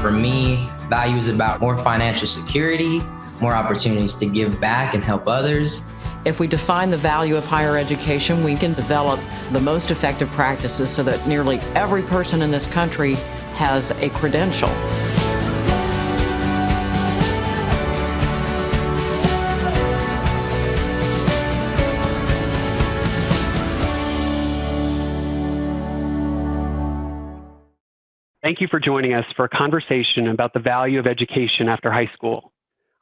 For me, value is about more financial security, more opportunities to give back and help others. If we define the value of higher education, we can develop the most effective practices so that nearly every person in this country has a credential. Thank you for joining us for a conversation about the value of education after high school.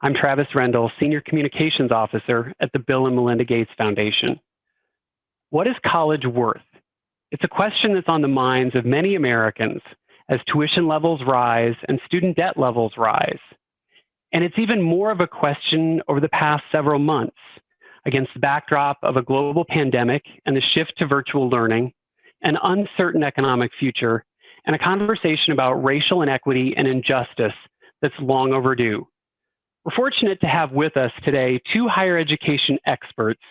I'm Travis Rendell, Senior Communications Officer at the Bill and Melinda Gates Foundation. What is college worth? It's a question that's on the minds of many Americans as tuition levels rise and student debt levels rise. And it's even more of a question over the past several months against the backdrop of a global pandemic and the shift to virtual learning, an uncertain economic future, and a conversation about racial inequity and injustice that's long overdue. We're fortunate to have with us today two higher education experts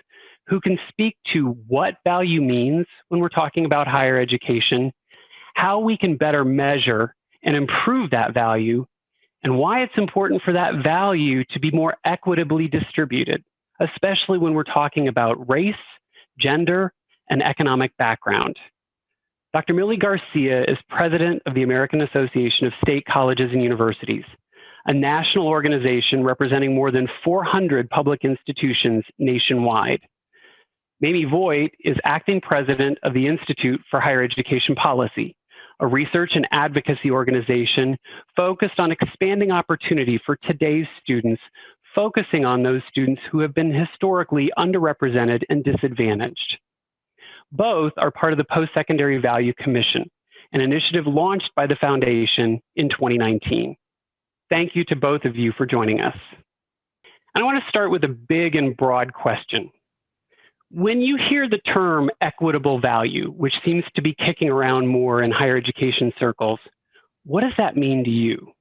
who can speak to what value means when we're talking about higher education, how we can better measure and improve that value, and why it's important for that value to be more equitably distributed, especially when we're talking about race, gender, and economic background. Dr. Millie Garcia is president of the American Association of State Colleges and Universities, a national organization representing more than 400 public institutions nationwide. Mamie Voigt is acting president of the Institute for Higher Education Policy, a research and advocacy organization focused on expanding opportunity for today's students, focusing on those students who have been historically underrepresented and disadvantaged. Both are part of the Postsecondary Value Commission, an initiative launched by the foundation in 2019. Thank you to both of you for joining us. And I want to start with a big and broad question. When you hear the term equitable value, which seems to be kicking around more in higher education circles, what does that mean to you?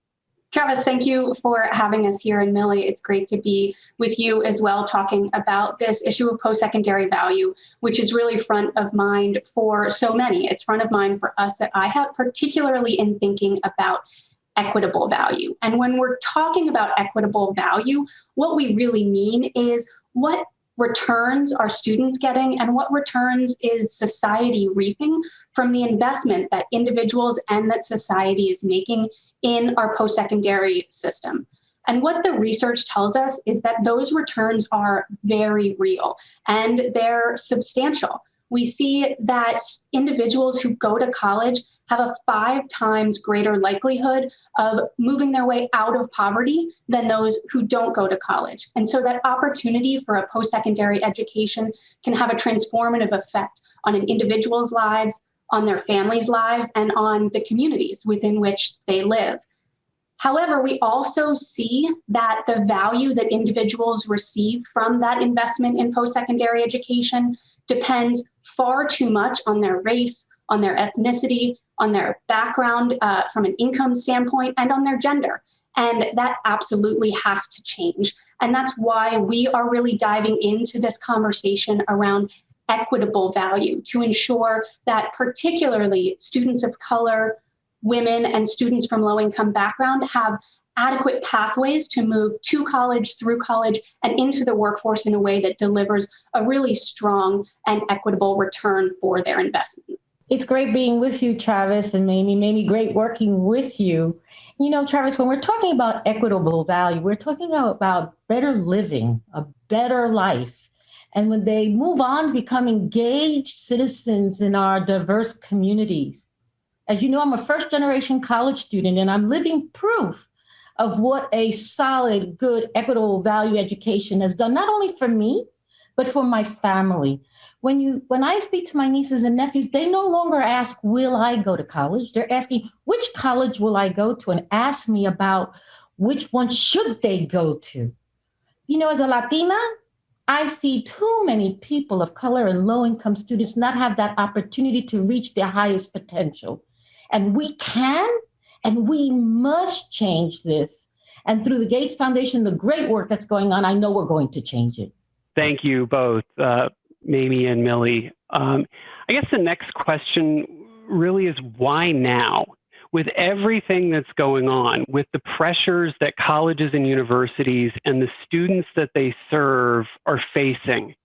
Travis, thank you for having us here. And Millie, it's great to be with you as well, talking about this issue of post-secondary value, which is really front of mind for so many. It's front of mind for us at IHAP, particularly in thinking about equitable value. And when we're talking about equitable value, what we really mean is what returns are students getting and what returns is society reaping from the investment that individuals and that society is making in our post-secondary system. And what the research tells us is that those returns are very real and they're substantial. We see that individuals who go to college have a 5 times greater likelihood of moving their way out of poverty than those who don't go to college. And so that opportunity for a post-secondary education can have a transformative effect on an individual's lives, on their families' lives, and on the communities within which they live. However, we also see that the value that individuals receive from that investment in post-secondary education depends far too much on their race, on their ethnicity, on their background from an income standpoint, and on their gender. And that absolutely has to change. And that's why we are really diving into this conversation around equitable value to ensure that particularly students of color, women, and students from low-income background have adequate pathways to move to college, through college, and into the workforce in a way that delivers a really strong and equitable return for their investment. It's great being with you, Travis and Mamie. Mamie, great working with you. You know, Travis, when we're talking about equitable value, we're talking about better living, a better life. And when they move on to become engaged citizens in our diverse communities. As you know, I'm a first-generation college student, and I'm living proof of what a solid, good, equitable value education has done, not only for me, but for my family. When I speak to my nieces and nephews, they no longer ask, will I go to college? They're asking, which college will I go to? And ask me about which one should they go to. You know, as a Latina, I see too many people of color and low-income students not have that opportunity to reach their highest potential. And we can, and we must change this. And through the Gates Foundation, the great work that's going on, I know we're going to change it. Thank you both, Mamie and Millie. I guess the next question really is why now? With everything that's going on, with the pressures that colleges and universities and the students that they serve are facing,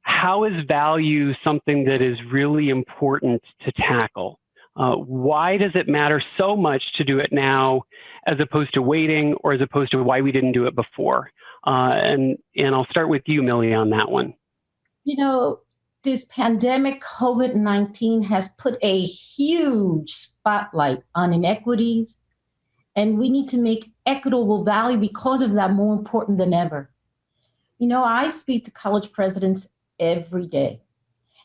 how is value something that is really important to tackle? Why does it matter so much to do it now as opposed to waiting, or as opposed to why we didn't do it before? And I'll start with you, Millie, on that one. You know, this pandemic, COVID-19, has put a huge spotlight on inequities, and we need to make equitable value because of that more important than ever. You know, I speak to college presidents every day.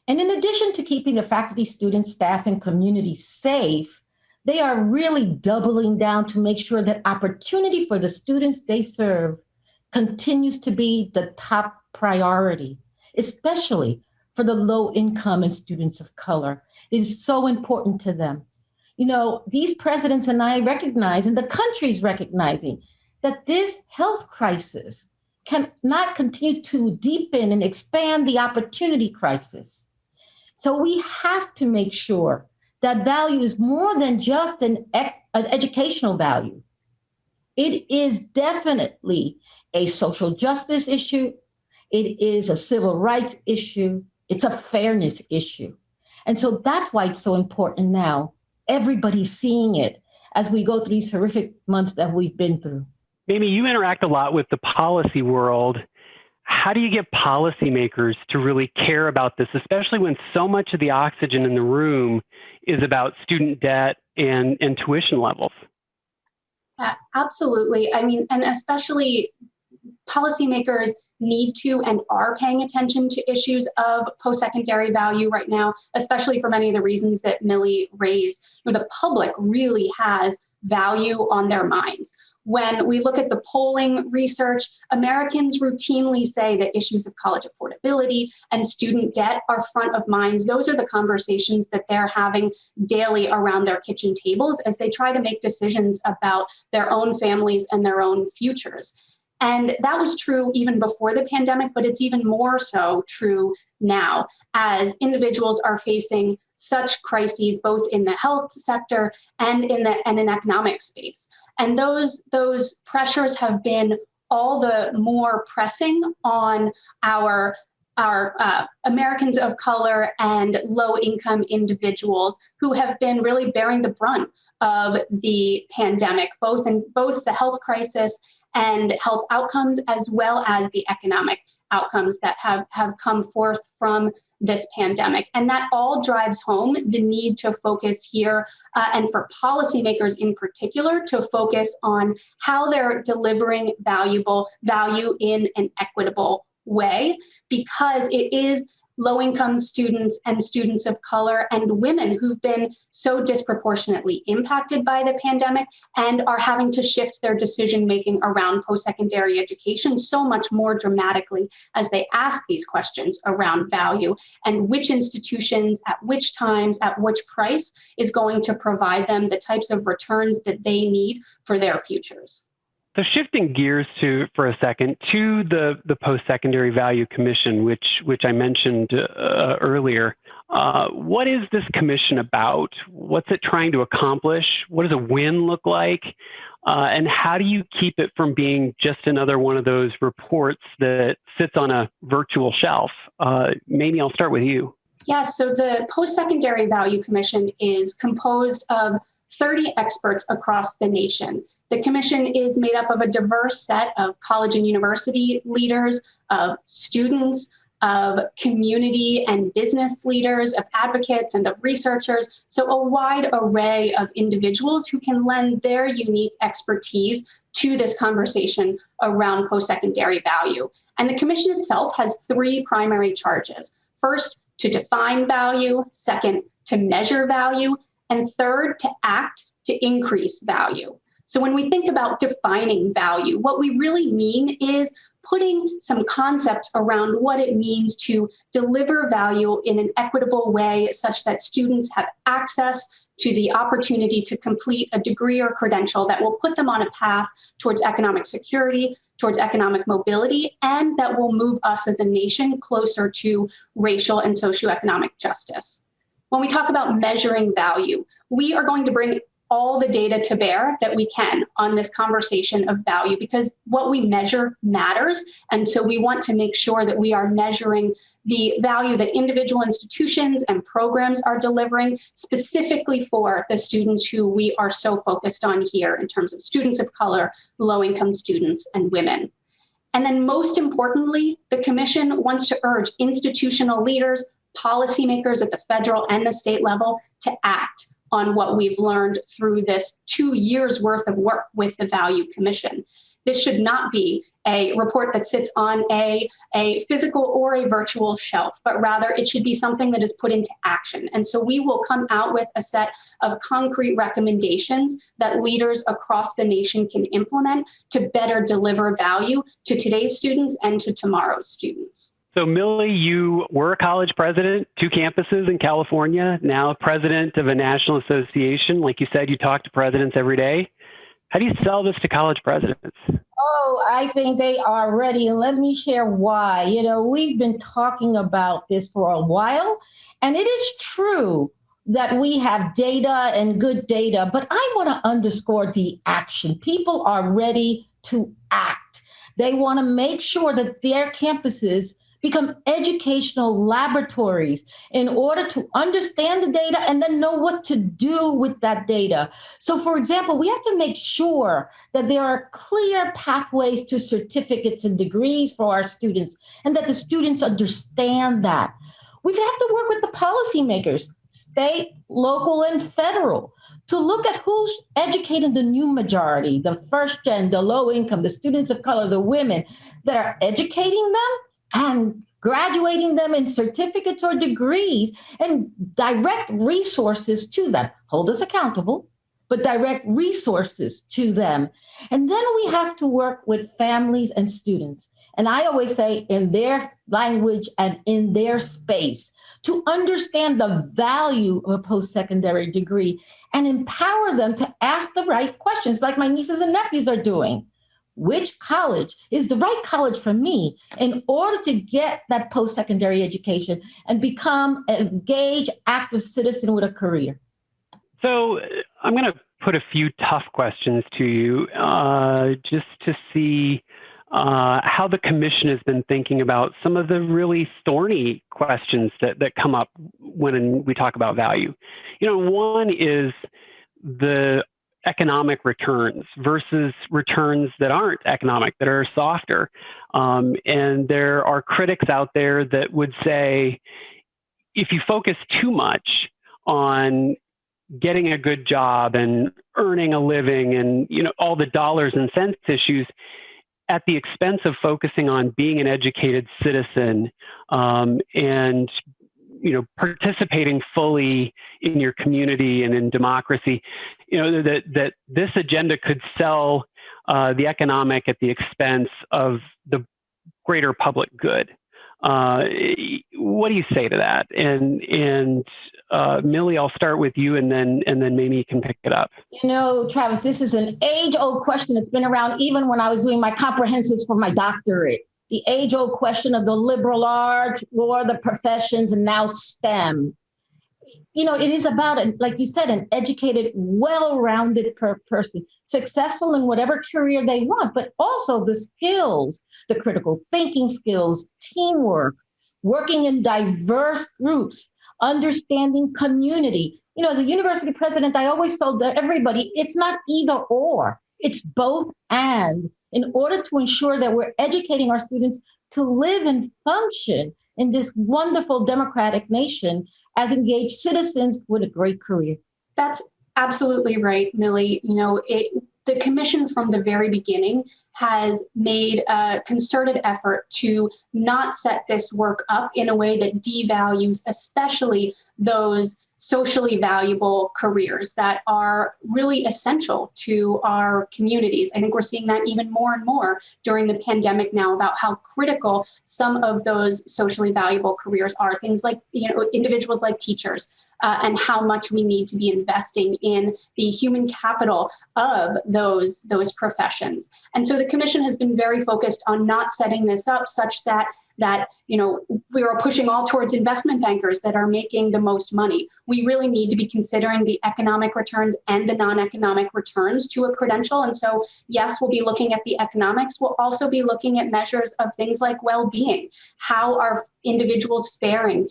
And in addition to keeping the faculty, students, staff, and community safe, they are really doubling down to make sure that opportunity for the students they serve continues to be the top priority, especially for the low income and students of color. It is so important to them. You know, these presidents and I recognize, and the country's recognizing, that this health crisis cannot continue to deepen and expand the opportunity crisis. So we have to make sure that value is more than just an educational value. It is definitely a social justice issue. It is a civil rights issue. It's a fairness issue. And so that's why it's so important now. Everybody's seeing it as we go through these horrific months that we've been through. Mamie, you interact a lot with the policy world. How do you get policymakers to really care about this, especially when so much of the oxygen in the room is about student debt and tuition levels? Absolutely. I mean, and especially policymakers need to and are paying attention to issues of post-secondary value right now, especially for many of the reasons that Millie raised. The public really has value on their minds. When we look at the polling research, Americans routinely say that issues of college affordability and student debt are front of minds. Those are the conversations that they're having daily around their kitchen tables as they try to make decisions about their own families and their own futures. And that was true even before the pandemic, but it's even more so true now as individuals are facing such crises, both in the health sector and in economic space. And those pressures have been all the more pressing on our Americans of color and low-income individuals who have been really bearing the brunt of the pandemic, both the health crisis and health outcomes, as well as the economic outcomes that have come forth from this pandemic. And that all drives home the need to focus here and for policymakers in particular to focus on how they're delivering value in an equitable way, because it is low-income students and students of color and women who've been so disproportionately impacted by the pandemic and are having to shift their decision-making around post-secondary education so much more dramatically as they ask these questions around value and which institutions, at which times, at which price is going to provide them the types of returns that they need for their futures. So shifting gears for a second to the Postsecondary Value Commission, which I mentioned earlier. What is this commission about? What's it trying to accomplish? What does a win look like? And how do you keep it from being just another one of those reports that sits on a virtual shelf? Maybe I'll start with you. Yes, so the Postsecondary Value Commission is composed of 30 experts across the nation. The commission is made up of a diverse set of college and university leaders, of students, of community and business leaders, of advocates, and of researchers. So a wide array of individuals who can lend their unique expertise to this conversation around post-secondary value. And the commission itself has three primary charges. First, to define value. Second, to measure value. And third, to act to increase value. So when we think about defining value, what we really mean is putting some concepts around what it means to deliver value in an equitable way such that students have access to the opportunity to complete a degree or credential that will put them on a path towards economic security, towards economic mobility, and that will move us as a nation closer to racial and socioeconomic justice. When we talk about measuring value, we are going to bring all the data to bear that we can on this conversation of value, because what we measure matters. And so we want to make sure that we are measuring the value that individual institutions and programs are delivering specifically for the students who we are so focused on here in terms of students of color, low-income students, and women. And then most importantly, the Commission wants to urge institutional leaders, policymakers at the federal and the state level to act on what we've learned through this 2 years worth of work with the Value Commission. This should not be a report that sits on a physical or a virtual shelf, but rather it should be something that is put into action. And so we will come out with a set of concrete recommendations that leaders across the nation can implement to better deliver value to today's students and to tomorrow's students. So Millie, you were a college president, 2 campuses in California, now president of a national association. Like you said, you talk to presidents every day. How do you sell this to college presidents? Oh, I think they are ready. And let me share why. We've been talking about this for a while, and it is true that we have data and good data, but I want to underscore the action. People are ready to act. They want to make sure that their campuses become educational laboratories in order to understand the data and then know what to do with that data. So, for example, we have to make sure that there are clear pathways to certificates and degrees for our students, and that the students understand that. We have to work with the policymakers, state, local, and federal, to look at who's educating the new majority, the first gen, the low income, the students of color, the women, that are educating them and graduating them in certificates or degrees, and direct resources to them. Hold us accountable, but direct resources to them. And then we have to work with families and students. And I always say in their language and in their space, to understand the value of a post-secondary degree and empower them to ask the right questions, like my nieces and nephews are doing. Which college is the right college for me in order to get that post-secondary education and become an engaged, active citizen with a career? So I'm going to put a few tough questions to you just to see how the Commission has been thinking about some of the really thorny questions that come up when we talk about value. One is the economic returns versus returns that aren't economic, that are softer. And there are critics out there that would say, if you focus too much on getting a good job and earning a living and all the dollars and cents issues at the expense of focusing on being an educated citizen and participating fully in your community and in democracy, that this agenda could sell the economic at the expense of the greater public good. What do you say to that? And Millie, I'll start with you, and then maybe you can pick it up. Travis, this is an age-old question. It's been around even when I was doing my comprehensives for my doctorate. The age-old question of the liberal arts or the professions, and now STEM. It is about, like you said, an educated, well-rounded person, successful in whatever career they want, but also the skills, the critical thinking skills, teamwork, working in diverse groups, understanding community. As a university president, I always told everybody, it's not either or, it's both and, in order to ensure that we're educating our students to live and function in this wonderful democratic nation as engaged citizens with a great career. That's absolutely right, Millie. The Commission from the very beginning has made a concerted effort to not set this work up in a way that devalues especially those socially valuable careers that are really essential to our communities. I think we're seeing that even more and more during the pandemic now, about how critical some of those socially valuable careers are. Things like, individuals like teachers, and how much we need to be investing in the human capital of those professions. And so the commission has been very focused on not setting this up such that we are pushing all towards investment bankers that are making the most money. We really need to be considering the economic returns and the non-economic returns to a credential. And so, yes, we'll be looking at the economics. We'll also be looking at measures of things like well-being. How are individuals faring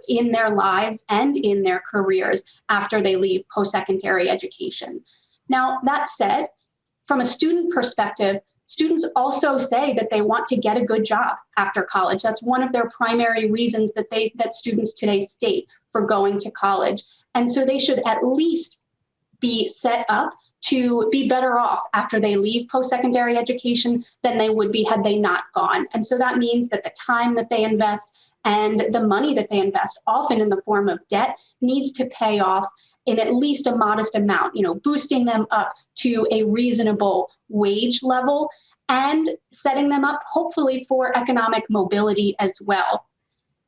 in their lives and in their careers after they leave post-secondary education? Now, that said, from a student perspective, students also say that they want to get a good job after college. That's one of their primary reasons that students today state for going to college. And so they should at least be set up to be better off after they leave post-secondary education than they would be had they not gone. And so that means that the time that they invest and the money that they invest, often in the form of debt, needs to pay off in at least a modest amount, boosting them up to a reasonable wage level and setting them up hopefully for economic mobility as well.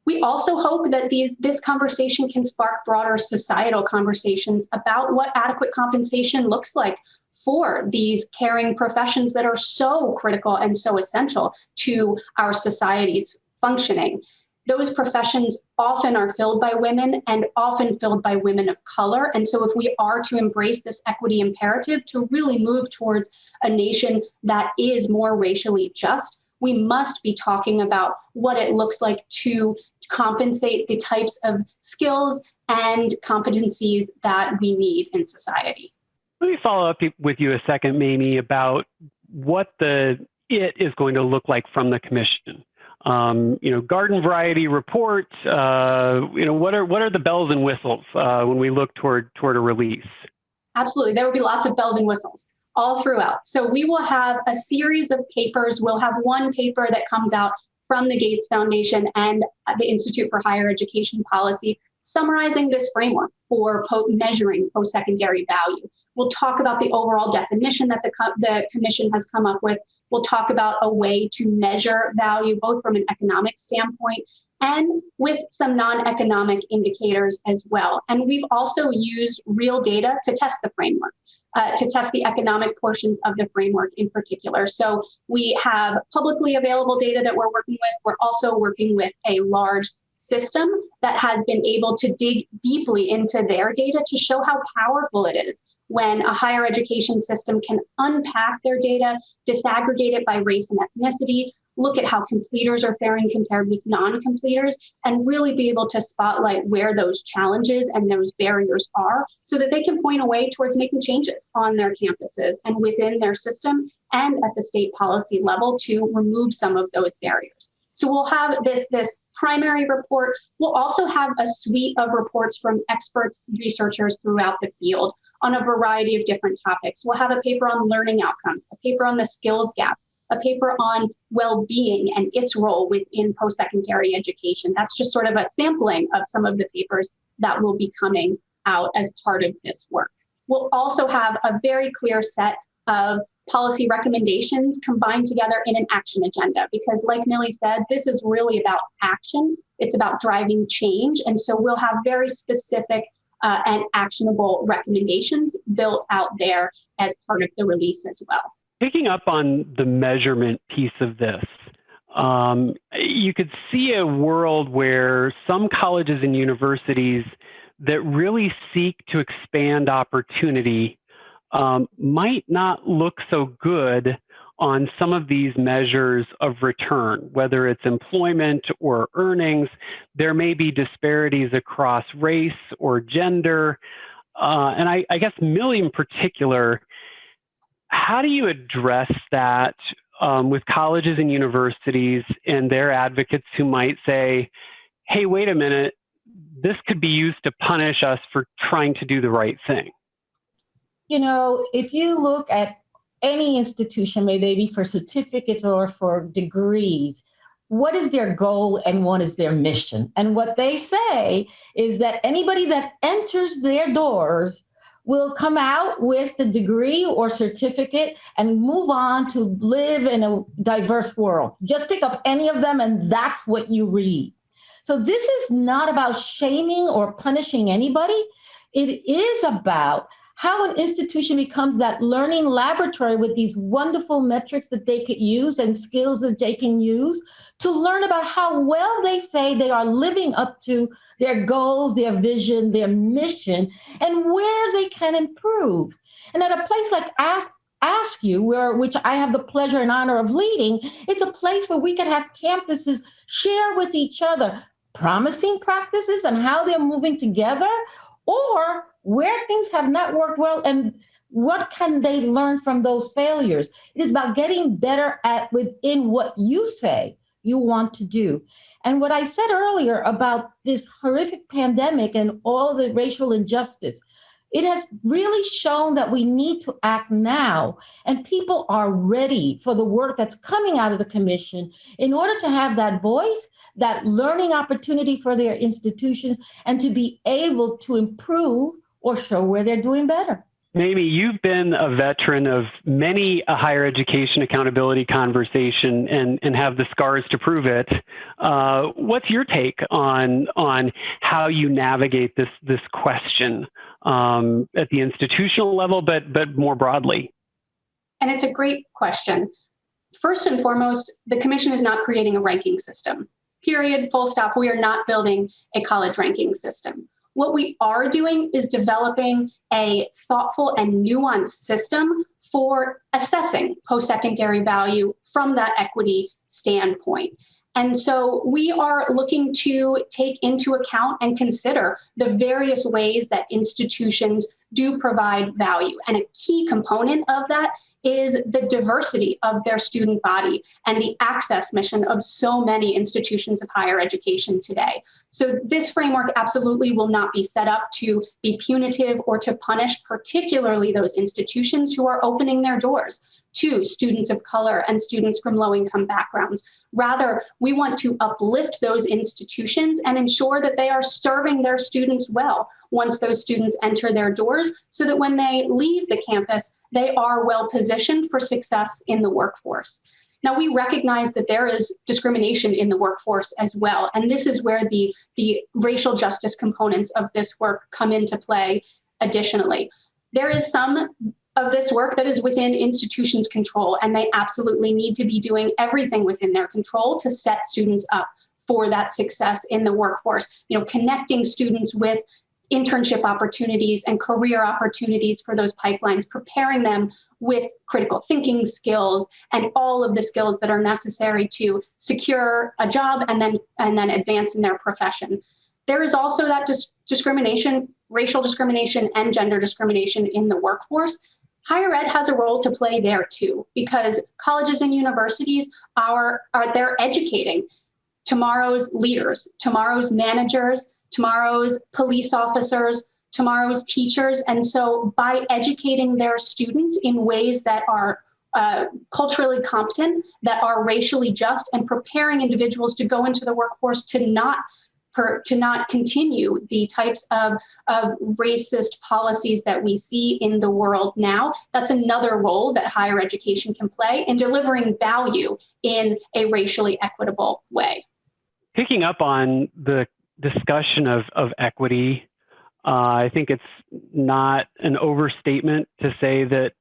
We also hope that this conversation can spark broader societal conversations about what adequate compensation looks like for these caring professions that are so critical and so essential to our society's functioning. Those professions often are filled by women and often filled by women of color. And so if we are to embrace this equity imperative to really move towards a nation that is more racially just, we must be talking about what it looks like to compensate the types of skills and competencies that we need in society. Let me follow up with you a second, Mamie, about what it is going to look like from the commission. Garden variety reports, what are the bells and whistles when we look toward a release? Absolutely. There will be lots of bells and whistles all throughout. So we will have a series of papers. We'll have one paper that comes out from the Gates Foundation and the Institute for Higher Education Policy, summarizing this framework for measuring post-secondary value. We'll talk about the overall definition that the commission has come up with. We'll talk about a way to measure value, both from an economic standpoint and with some non-economic indicators as well. And we've also used real data to test the framework, to test the economic portions of the framework in particular. So we have publicly available data that we're working with. We're also working with a large system that has been able to dig deeply into their data to show how powerful it is when a higher education system can unpack their data, disaggregate it by race and ethnicity, look at how completers are faring compared with non-completers, and really be able to spotlight where those challenges and those barriers are so that they can point a way towards making changes on their campuses and within their system and at the state policy level to remove some of those barriers. So we'll have this primary report. We'll also have a suite of reports from experts, researchers throughout the field on a variety of different topics. We'll have a paper on learning outcomes, a paper on the skills gap, a paper on well-being and its role within post-secondary education. That's just sort of a sampling of some of the papers that will be coming out as part of this work. We'll also have a very clear set of policy recommendations combined together in an action agenda, because like Millie said, this is really about action. It's about driving change. And so we'll have very specific and actionable recommendations built out there as part of the release as well. Picking up on the measurement piece of this, you could see a world where some colleges and universities that really seek to expand opportunity might not look so good on some of these measures of return, whether it's employment or earnings. There may be disparities across race or gender. And I guess, Millie in particular, how do you address that with colleges and universities and their advocates who might say, hey, wait a minute, this could be used to punish us for trying to do the right thing? If you look at any institution, may they be for certificates or for degrees, what is their goal and what is their mission? And what they say is that anybody that enters their doors will come out with the degree or certificate and move on to live in a diverse world. Just pick up any of them and that's what you read. So this is not about shaming or punishing anybody. It is about how an institution becomes that learning laboratory with these wonderful metrics that they could use and skills that they can use to learn about how well they say they are living up to their goals, their vision, their mission, and where they can improve. And at a place like Ask You, which I have the pleasure and honor of leading, it's a place where we can have campuses share with each other promising practices and how they're moving together, or where things have not worked well and what can they learn from those failures. It is about getting better at within what you say you want to do. And what I said earlier about this horrific pandemic and all the racial injustice, it has really shown that we need to act now, and people are ready for the work that's coming out of the commission in order to have that voice, that learning opportunity for their institutions, and to be able to improve or show where they're doing better. Mamie, you've been a veteran of many a higher education accountability conversation and have the scars to prove it. What's your take on how you navigate this question at the institutional level, but more broadly? And it's a great question. First and foremost, the commission is not creating a ranking system. Period, full stop. We are not building a college ranking system. What we are doing is developing a thoughtful and nuanced system for assessing post-secondary value from that equity standpoint. And so we are looking to take into account and consider the various ways that institutions do provide value. And a key component of that is the diversity of their student body and the access mission of so many institutions of higher education today. So this framework absolutely will not be set up to be punitive or to punish particularly those institutions who are opening their doors to students of color and students from low-income backgrounds. Rather, we want to uplift those institutions and ensure that they are serving their students well once those students enter their doors, so that when they leave the campus, they are well positioned for success in the workforce. Now, we recognize that there is discrimination in the workforce as well, and this is where the racial justice components of this work come into play additionally. There is some of this work that is within institutions' control, and they absolutely need to be doing everything within their control to set students up for that success in the workforce. You know, connecting students with internship opportunities and career opportunities for those pipelines, preparing them with critical thinking skills and all of the skills that are necessary to secure a job and then advance in their profession. There is also that discrimination, racial discrimination and gender discrimination in the workforce. Higher ed has a role to play there too, because colleges and universities are they're educating tomorrow's leaders, tomorrow's managers, tomorrow's police officers, tomorrow's teachers. And so by educating their students in ways that are culturally competent, that are racially just, and preparing individuals to go into the workforce to not continue the types of racist policies that we see in the world now. That's another role that higher education can play in delivering value in a racially equitable way. Picking up on the discussion of equity, I think it's not an overstatement to say that,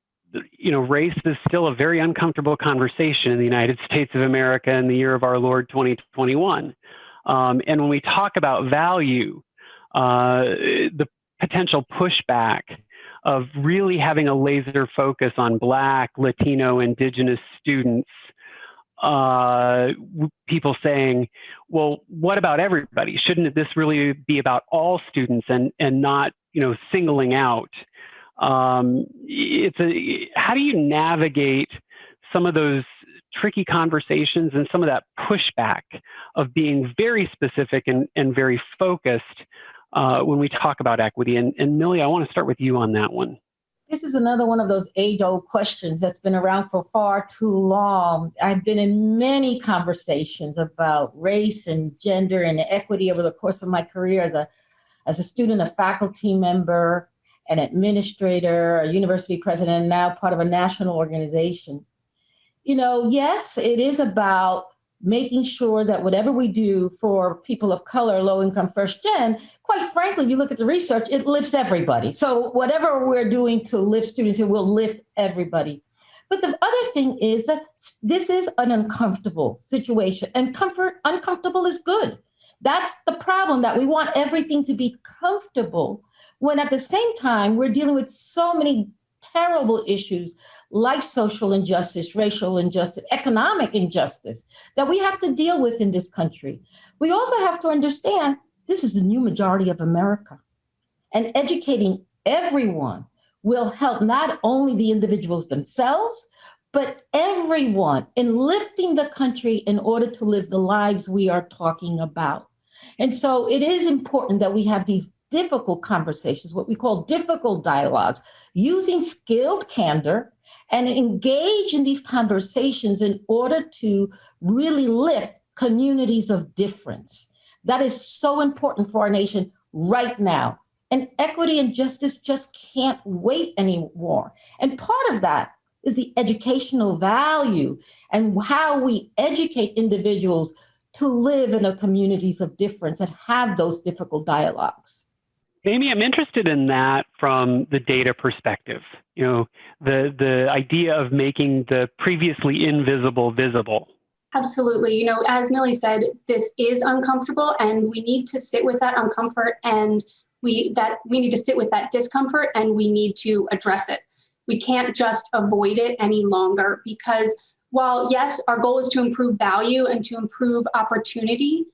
you know, race is still a very uncomfortable conversation in the United States of America in the year of our Lord 2021. And when we talk about value, the potential pushback of really having a laser focus on Black, Latino, Indigenous students, people saying, well, what about everybody? Shouldn't this really be about all students and not, you know, singling out? How do you navigate some of those tricky conversations and some of that pushback of being very specific and very focused when we talk about equity? And Millie, I want to start with you on that one. This is another one of those age-old questions that's been around for far too long. I've been in many conversations about race and gender and equity over the course of my career as a student, a faculty member, an administrator, a university president, and now part of a national organization. You know, yes, it is about making sure that whatever we do for people of color, low income, first gen, quite frankly, if you look at the research, it lifts everybody. So whatever we're doing to lift students, it will lift everybody. But the other thing is that this is an uncomfortable situation, and uncomfortable is good. That's the problem, that we want everything to be comfortable, when at the same time, we're dealing with so many terrible issues like social injustice, racial injustice, economic injustice that we have to deal with in this country. We also have to understand this is the new majority of America, and educating everyone will help not only the individuals themselves, but everyone in lifting the country in order to live the lives we are talking about. And so it is important that we have these difficult conversations, what we call difficult dialogues, using skilled candor, and engage in these conversations in order to really lift communities of difference. That is so important for our nation right now. And equity and justice just can't wait anymore. And part of that is the educational value and how we educate individuals to live in a communities of difference and have those difficult dialogues. Amy, I'm interested in that from the data perspective. The idea of making the previously invisible visible. Absolutely. As Millie said, this is uncomfortable, and we need to sit with that uncomfort, and we need to sit with that discomfort, and we need to address it. We can't just avoid it any longer, because while, yes, our goal is to improve value and to improve opportunity,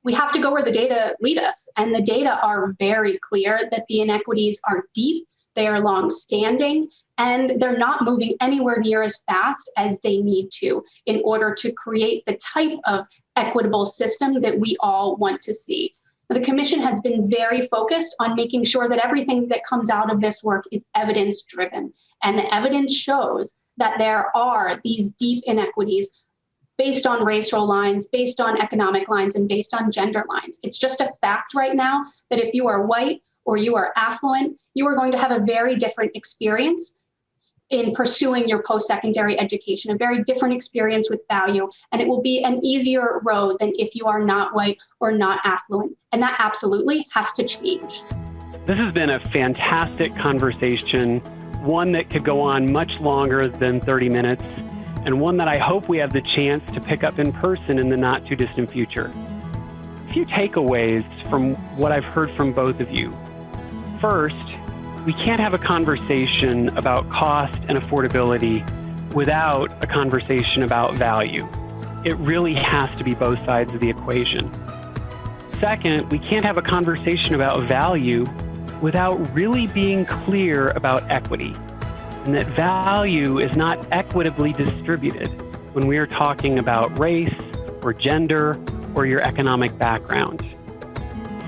we have to go where the data lead us. And the data are very clear that the inequities are deep, they are long-standing, and they're not moving anywhere near as fast as they need to in order to create the type of equitable system that we all want to see. The Commission has been very focused on making sure that everything that comes out of this work is evidence-driven. And the evidence shows that there are these deep inequities based on racial lines, based on economic lines, and based on gender lines. It's just a fact right now that if you are white or you are affluent, you are going to have a very different experience in pursuing your post-secondary education, a very different experience with value, and it will be an easier road than if you are not white or not affluent. And that absolutely has to change. This has been a fantastic conversation, one that could go on much longer than 30 minutes, and one that I hope we have the chance to pick up in person in the not too distant future. A few takeaways from what I've heard from both of you. First, we can't have a conversation about cost and affordability without a conversation about value. It really has to be both sides of the equation. Second, we can't have a conversation about value without really being clear about equity, and that value is not equitably distributed when we are talking about race or gender or your economic background.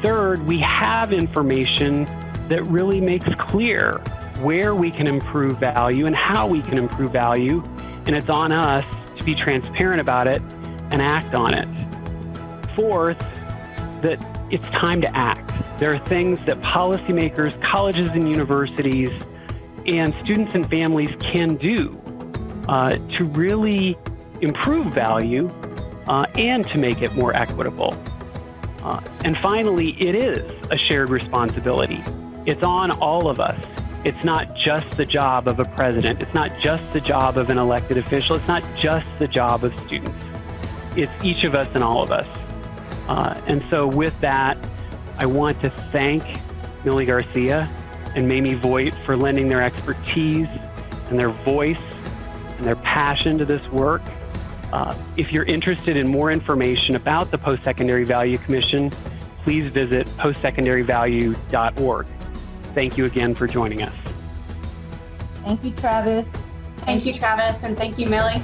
Third, we have information that really makes clear where we can improve value and how we can improve value, and it's on us to be transparent about it and act on it. Fourth, that it's time to act. There are things that policymakers, colleges and universities, and students and families can do to really improve value and to make it more equitable. And finally, it is a shared responsibility. It's on all of us. It's not just the job of a president. It's not just the job of an elected official. It's not just the job of students. It's each of us and all of us. And so with that, I want to thank Millie Garcia and Mamie Voigt for lending their expertise and their voice and their passion to this work. If you're interested in more information about the Postsecondary Value Commission, please visit postsecondaryvalue.org. Thank you again for joining us. Thank you, Travis. Thank you, Travis, and thank you, Millie.